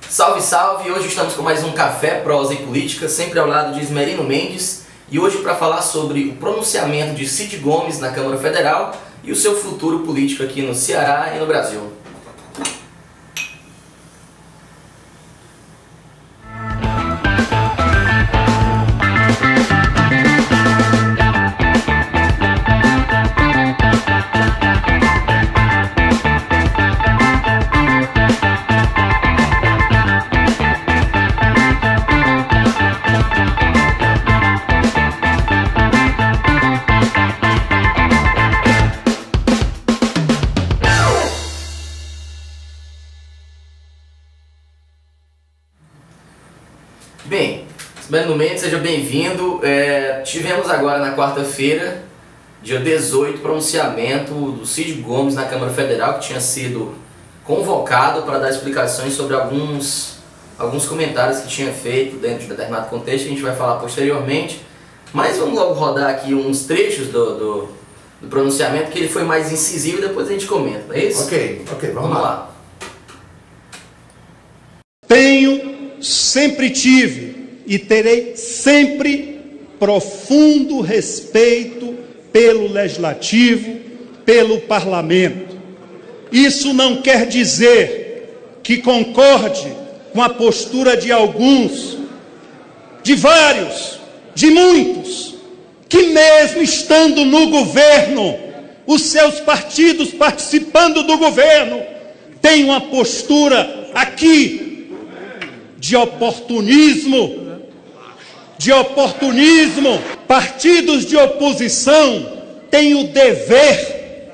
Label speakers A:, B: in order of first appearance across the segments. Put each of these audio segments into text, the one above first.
A: Salve, salve! Hoje estamos com mais um Café, Prosa e Política, sempre ao lado de Ismerino Mendes. E hoje para falar sobre o pronunciamento de Cid Gomes na Câmara Federal e o seu futuro político aqui no Ceará e no Brasil. Bem, Ismerino Mendes, seja bem-vindo. Tivemos agora na quarta-feira, dia 18, pronunciamento do Cid Gomes na Câmara Federal, que tinha sido convocado para dar explicações sobre alguns comentários que tinha feito dentro de determinado contexto, que a gente vai falar posteriormente. Mas vamos logo rodar aqui uns trechos do pronunciamento, que ele foi mais incisivo, e depois a gente comenta, não é isso?
B: Ok, vamos lá.
C: Sempre tive e terei sempre profundo respeito pelo Legislativo, pelo Parlamento. Isso não quer dizer que concorde com a postura de alguns, de vários, de muitos, que mesmo estando no governo, os seus partidos participando do governo, têm uma postura aqui de oportunismo. Partidos de oposição têm o dever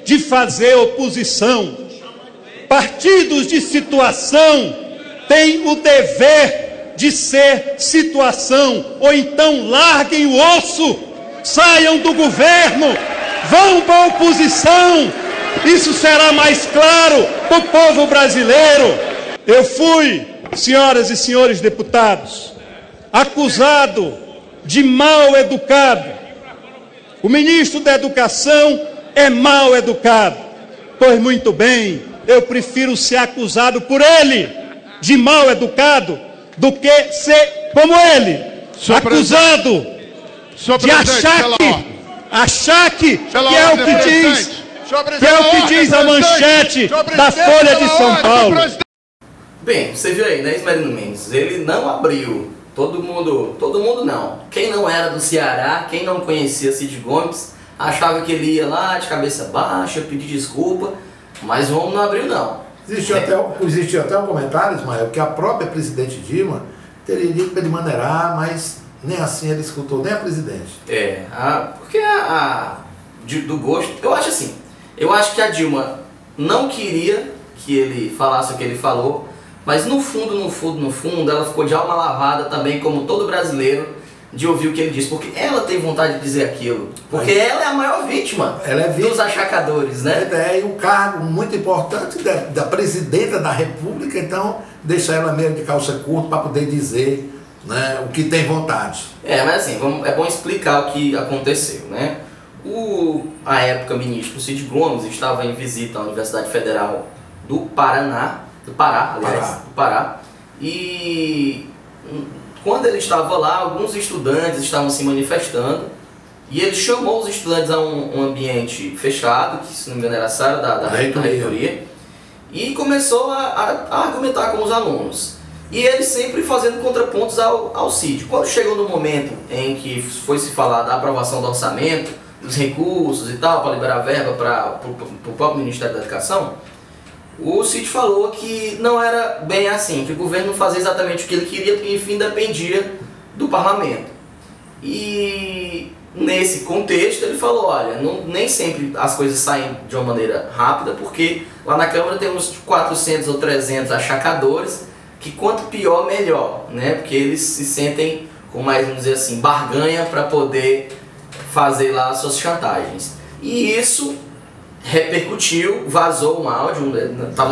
C: de fazer oposição. Partidos de situação têm o dever de ser situação. Ou então larguem o osso, saiam do governo, vão para a oposição. Isso será mais claro para o povo brasileiro. Eu fui, senhoras e senhores deputados, acusado de mal educado. O ministro da Educação é mal educado. Pois muito bem, eu prefiro ser acusado por ele de mal educado do que ser como ele, acusado de achar que é o que diz a manchete da Folha de São Paulo.
A: Bem, você viu aí, né, Ismerino Mendes? Ele não abriu. Todo mundo não. Quem não era do Ceará, quem não conhecia Cid Gomes, achava que ele ia lá de cabeça baixa, pedir desculpa, mas o homem não abriu, não.
B: Existiu até um comentário, Ismael, que a própria presidente Dilma teria dito para ele maneirar, mas nem assim ele escutou, nem a presidente.
A: Porque do gosto, eu acho assim, eu acho que a Dilma não queria que ele falasse o que ele falou, mas no fundo, ela ficou de alma lavada também, como todo brasileiro, de ouvir o que ele disse. Porque ela tem vontade de dizer aquilo. Porque ela é a maior vítima dos achacadores, né?
B: É um cargo muito importante da presidenta da República, então deixa ela meio de calça curta para poder dizer, né, o que tem vontade.
A: Mas assim, é bom explicar o que aconteceu, né? A época, ministro Cid Gomes estava em visita à Universidade Federal do Pará, e quando ele estava lá, alguns estudantes estavam se manifestando, e ele chamou os estudantes a um ambiente fechado, que se não me engano era a sala da reitoria, e começou a argumentar com os alunos, e ele sempre fazendo contrapontos ao Cid. Quando chegou no momento em que foi se falar da aprovação do orçamento, dos recursos e tal, para liberar verba para o próprio Ministério da Educação, o Cid falou que não era bem assim, que o governo não fazia exatamente o que ele queria, porque enfim dependia do parlamento. E nesse contexto ele falou, olha, nem sempre as coisas saem de uma maneira rápida, porque lá na Câmara temos 400 ou 300 achacadores, que quanto pior, melhor, né? Porque eles se sentem com mais, vamos dizer assim, barganha para poder fazer lá as suas chantagens. E isso repercutiu, vazou um áudio,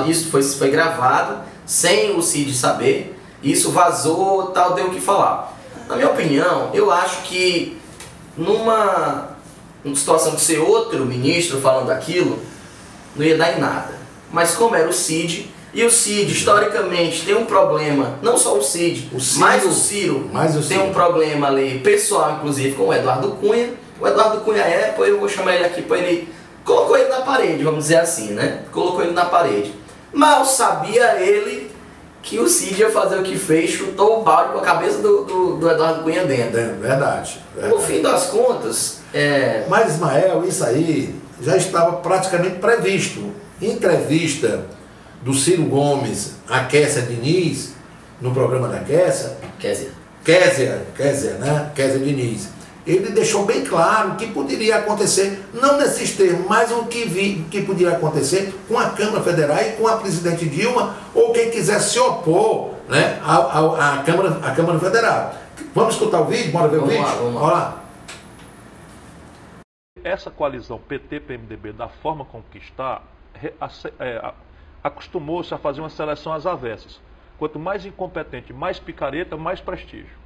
A: isso foi gravado sem o Cid saber, isso vazou, tal, deu o que falar. Na minha opinião, eu acho que numa situação de ser outro ministro falando aquilo, não ia dar em nada. Mas como era o Cid, E o Cid, historicamente, tem um problema, não só o Cid, mas o Ciro tem um problema ali, pessoal, inclusive, com o Eduardo Cunha. O Eduardo Cunha eu vou chamar ele aqui para ele... Colocou ele na parede, vamos dizer assim, né? Colocou ele na parede. Mal sabia ele que o Cid ia fazer o que fez, chutou o balde com a cabeça do Eduardo Cunha dentro.
B: Verdade.
A: No fim das contas...
B: Mas, Ismael, isso aí já estava praticamente previsto. Em entrevista do Ciro Gomes a Kézia Diniz, no programa da Kézia, Kézia Diniz, ele deixou bem claro o que poderia acontecer, não nesses termos, mas o que poderia acontecer com a Câmara Federal e com a presidente Dilma, ou quem quiser se opor, né, à Câmara Federal. Vamos escutar o vídeo? Bora ver o vídeo?
A: Vamos lá.
B: Olha lá.
D: Essa coalizão PT-PMDB, da forma como que está, acostumou-se a fazer uma seleção às avessas. Quanto mais incompetente, mais picareta, mais prestígio.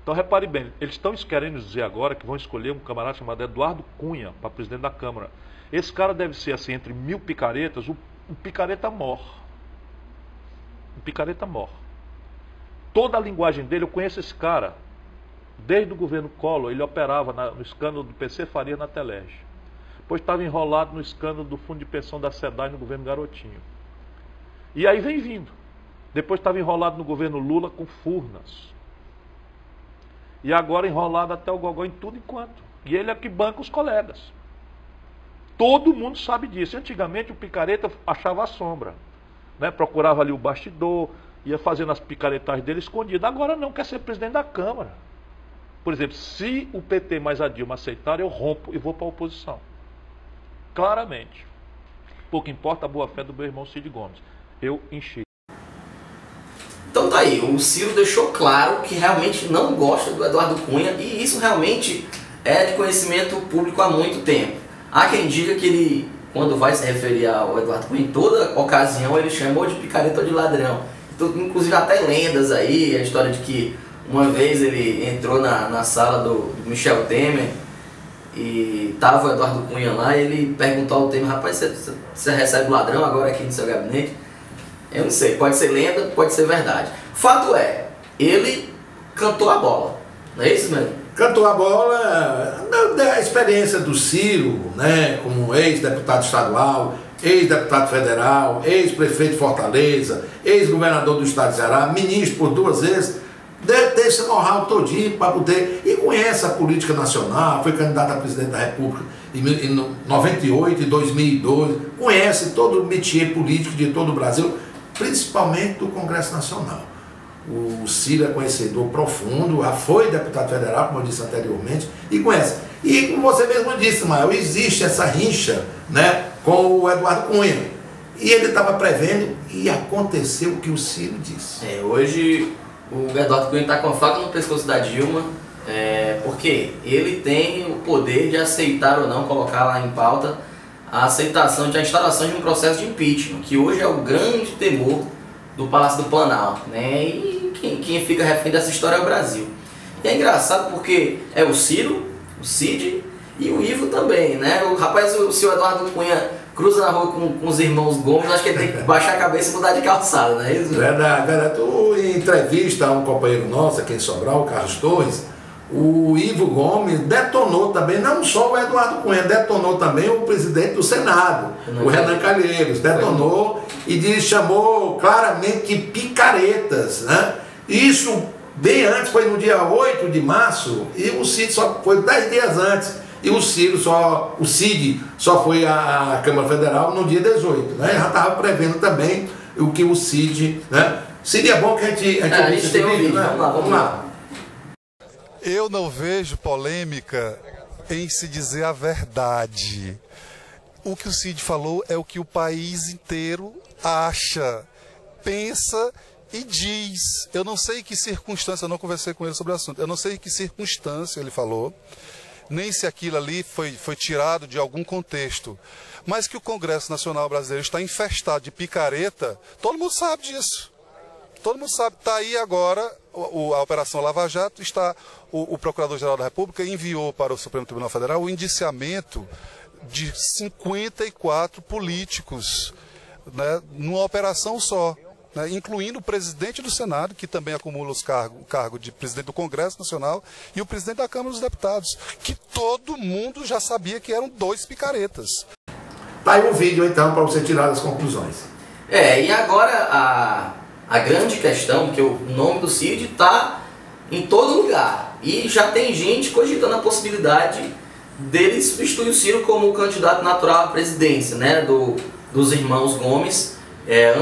D: Então repare bem, eles estão querendo dizer agora que vão escolher um camarada chamado Eduardo Cunha para presidente da Câmara. Esse cara deve ser, assim, entre 1000 picaretas, um picareta mor. Um picareta mor. Toda a linguagem dele, eu conheço esse cara. Desde o governo Collor, ele operava no escândalo do PC Faria na Telege. Depois estava enrolado no escândalo do fundo de pensão da SEDAI no governo Garotinho. E aí vem vindo. Depois estava enrolado no governo Lula com Furnas. E agora enrolado até o gogó em tudo enquanto. E ele é que banca os colegas. Todo mundo sabe disso. Antigamente o picareta achava a sombra, né? Procurava ali o bastidor, ia fazendo as picaretagens dele escondido. Agora não, quer ser presidente da Câmara. Por exemplo, se o PT mais a Dilma aceitar, eu rompo e vou para a oposição. Claramente. Pouco importa a boa fé do meu irmão Cid Gomes. Eu enchi.
A: Então tá aí, o Ciro deixou claro que realmente não gosta do Eduardo Cunha, e isso realmente é de conhecimento público há muito tempo. Há quem diga que ele, quando vai se referir ao Eduardo Cunha, em toda ocasião ele chamou de picareta ou de ladrão. Então, inclusive até lendas aí, a história de que uma vez ele entrou na sala do Michel Temer e tava o Eduardo Cunha lá, e ele perguntou ao Temer: rapaz, você recebe ladrão agora aqui no seu gabinete? Eu não sei, pode ser lenda, pode ser verdade. Fato é, ele cantou a bola, não é isso mesmo?
B: Cantou a bola da experiência do Ciro, né, como ex-deputado estadual, ex-deputado federal, ex-prefeito de Fortaleza, ex-governador do estado de Ceará, ministro por 2 vezes, deve ter esse know-how todinho para poder, e conhece a política nacional, foi candidato a presidente da República em 98 e 2002, conhece todo o métier político de todo o Brasil, principalmente do Congresso Nacional. O Ciro é conhecedor profundo, já foi deputado federal, como eu disse anteriormente, e conhece. E como você mesmo disse, Mael, existe essa rincha, né, com o Eduardo Cunha. E ele estava prevendo, e aconteceu o que o Ciro disse.
A: Hoje o Eduardo Cunha está com a faca no pescoço da Dilma, porque ele tem o poder de aceitar ou não, colocar lá em pauta a instalação de um processo de impeachment, que hoje é o grande temor do Palácio do Planalto, né? E quem fica refém dessa história é o Brasil. E é engraçado porque é o Ciro, o Cid e o Ivo também, né? O rapaz, o senhor Eduardo Cunha cruza na rua com os irmãos Gomes, acho que ele tem que baixar a cabeça e mudar de calçada, não é isso?
B: Verdade. Em entrevista a um companheiro nosso aqui em Sobral, o Carlos Torres, o Ivo Gomes detonou também, não só o Eduardo Cunha, detonou também o presidente do Senado, o Renan Calheiros, detonou e chamou claramente de picaretas, né? Isso bem antes, foi no dia 8 de março, e o Cid só foi 10 dias antes, e o Cid só foi à Câmara Federal no dia 18, né? Já estava prevendo também o que o Cid, né? Seria bom que a gente
A: tem um vídeo, né? Vamos lá.
E: Eu não vejo polêmica em se dizer a verdade. O que o Cid falou é o que o país inteiro acha, pensa e diz. Eu não sei que circunstância, eu não conversei com ele sobre o assunto, eu não sei que circunstância ele falou, nem se aquilo ali foi tirado de algum contexto. Mas que o Congresso Nacional Brasileiro está infestado de picareta, todo mundo sabe disso. Todo mundo sabe, está aí agora a Operação Lava Jato, o Procurador-Geral da República enviou para o Supremo Tribunal Federal o indiciamento de 54 políticos né, numa operação só, né, incluindo o presidente do Senado, que também acumula o cargo de presidente do Congresso Nacional, e o presidente da Câmara dos Deputados, que todo mundo já sabia que eram 2 picaretas.
B: Tá aí um vídeo, então, para você tirar as conclusões.
A: E agora a grande questão, que o nome do Cid está em todo lugar, e já tem gente cogitando a possibilidade dele substituir o Ciro como candidato natural à presidência, né, dos irmãos Gomes.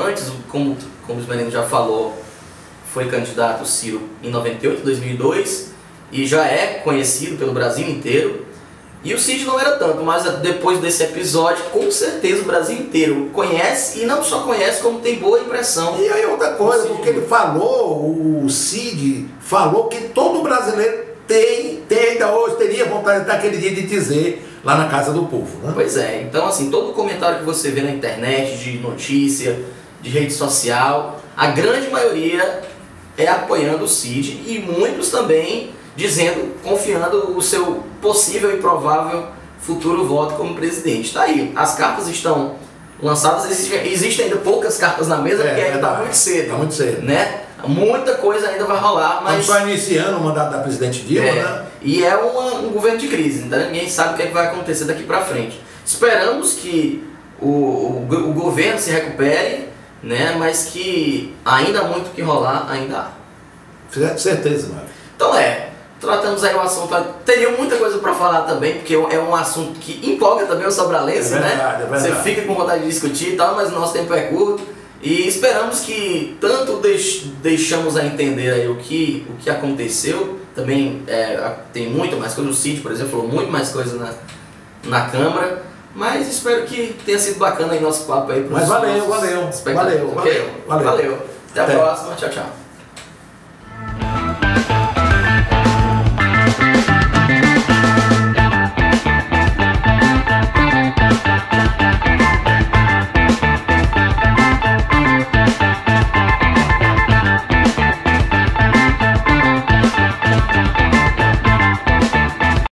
A: Antes, como o Menino já falou, foi candidato o Ciro em 98, 2002, e já é conhecido pelo Brasil inteiro. E o Cid não era tanto, mas depois desse episódio, com certeza o Brasil inteiro conhece, e não só conhece, como tem boa impressão.
B: E aí outra coisa, porque ele falou, o Cid falou que todo brasileiro tem ainda hoje, teria vontade daquele dia de dizer lá na Casa do Povo, né?
A: Pois é, então assim, todo comentário que você vê na internet, de notícia, de rede social, a grande maioria é apoiando o Cid, e muitos também dizendo, confiando o seu possível e provável futuro voto como presidente. Tá aí, as cartas estão lançadas, existem ainda poucas cartas na mesa, porque ainda está muito cedo.
B: Está muito cedo.
A: Né? Muita coisa ainda vai rolar, mas...
B: Estamos só iniciando o mandato da presidente Dilma, né?
A: E é um governo de crise, então ninguém sabe o que, é que vai acontecer daqui para frente. Esperamos que o governo se recupere, né? Mas que ainda há muito que rolar, ainda há.
B: Certeza, Mário.
A: Então tratamos aí o assunto, teria muita coisa para falar também, porque é um assunto que empolga também o sobralense, né?
B: É verdade.
A: Você fica com vontade de discutir e tal, mas o nosso tempo é curto, e esperamos que tanto deixamos a entender aí o que aconteceu, também tem muito mais coisa, o Cid, por exemplo, falou muito mais coisa na Câmara, mas espero que tenha sido bacana aí nosso papo aí.
B: Mas valeu.
A: Até a próxima, tchau, tchau.